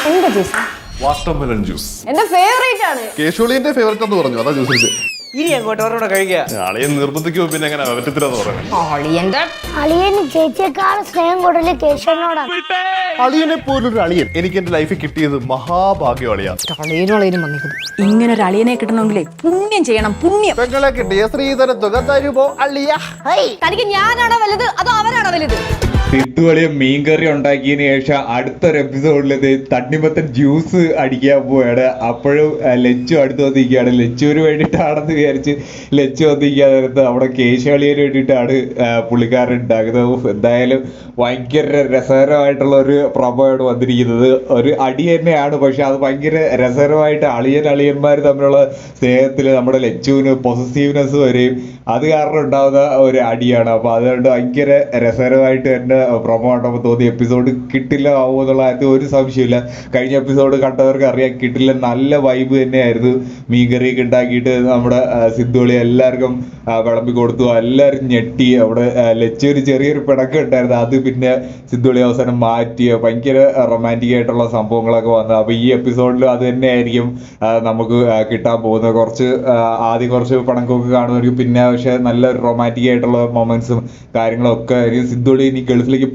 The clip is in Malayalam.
എന്താ ജ്യൂസ്? വാട്ടർമെലൺ ജ്യൂസ് എന്റെ ഫേവറേറ്റ് ആണ്. കേശുളിന്റെ ഫേവറേറ്റ് എന്ന് പറഞ്ഞു, അതാ ജ്യൂസ്. ഇനി അങ്ങോട്ട് അവരോട് കഴിക്കുക. അളിയെ നിർബന്ധിക്കുമ്പോ പിന്നെ എങ്ങനെ പറ്റത്തില്ലെന്ന് പറയുന്നത്? അളിയന് ചേച്ചിയെക്കാളും സ്നേഹം കൂടുതൽ കേശവനോടാണ്. അളിയനെ പോലൊരു അളിയൻ എനിക്ക് എന്റെ ലൈഫിൽ കിട്ടിയത് മഹാഭാഗ്യം അളിയാ. ഇങ്ങനെ ഒരു അളിയനെ കിട്ടണമെങ്കിലേ പുണ്യം ചെയ്യണം, പുണ്യം. പെങ്ങളെ കിട്ടിയ ശ്രീധര തുക തരുമോ അളിയ? തനിക്ക് ഞാനാണോ വലുത് അതോ അവനാണോ വലുത്? സിത്തുവളിയ മീൻകറി ഉണ്ടാക്കിയതിന് ശേഷം അടുത്തൊരു എപ്പിസോഡിൽ തണ്ണിമത്തൻ ജ്യൂസ് അടിക്കാൻ പോവാണ്. അപ്പോഴും ലച്ചു അടുത്ത് വന്നിരിക്കുകയാണ്. ലച്ചുവിന് വേണ്ടിയിട്ടാണെന്ന് വിചാരിച്ച് ലച്ചു വന്നിരിക്കാൻ നേരത്ത് അവിടെ കേശവളിയന് വേണ്ടിയിട്ടാണ് പുള്ളിക്കാരൻ ഉണ്ടാക്കുന്നത്. എന്തായാലും ഭയങ്കര രസകരമായിട്ടുള്ള ഒരു പ്രൊമോയാണ് വന്നിരിക്കുന്നത്. ഒരു അടി തന്നെയാണ്, പക്ഷെ അത് ഭയങ്കര രസകരമായിട്ട് അളിയന്മാർ തമ്മിലുള്ള സ്നേഹത്തിൽ നമ്മുടെ ലച്ചുവിന് പൊസസീവ്നെസ് വരെയും അത് കാരണം ഉണ്ടാകുന്ന ഒരു അടിയാണ്. അപ്പോൾ അതുകൊണ്ട് ഭയങ്കര രസകരമായിട്ട് തന്നെ പ്രൊമോ കണ്ടപ്പോൾ തോന്നി എപ്പിസോഡ് കിട്ടില്ല ആവുമോ എന്നുള്ള കാര്യത്തിൽ ഒരു സംശയമില്ല. കഴിഞ്ഞ എപ്പിസോഡ് കണ്ടവർക്ക് അറിയാം കിട്ടില്ല. നല്ല വൈബ് തന്നെയായിരുന്നു. മീൻകറിയൊക്കെ ഉണ്ടാക്കിയിട്ട് നമ്മുടെ സിദ്ധുളി എല്ലാവർക്കും വിളമ്പി കൊടുത്തു. എല്ലാവരും ഞെട്ടി. അവിടെ ലച്ചൊരു ചെറിയൊരു പിണക്കം ഉണ്ടായിരുന്നു, അത് പിന്നെ സിദ്ധുളി അവസാനം മാറ്റി. ഭയങ്കര റൊമാൻറ്റിക് ആയിട്ടുള്ള സംഭവങ്ങളൊക്കെ വന്നു. അപ്പോൾ ഈ എപ്പിസോഡിൽ അത് തന്നെയായിരിക്കും നമുക്ക് കിട്ടാൻ പോകുന്നത്. ആദ്യം കുറച്ച് പിണക്കമൊക്കെ കാണുമായിരിക്കും, പിന്നെ പക്ഷെ നല്ല റൊമാൻറ്റിക് ആയിട്ടുള്ള മൊമെന്റ്സും കാര്യങ്ങളൊക്കെ ആയിരിക്കും. സിദ്ധുളി ഇനി ഗൾഫിലേക്ക്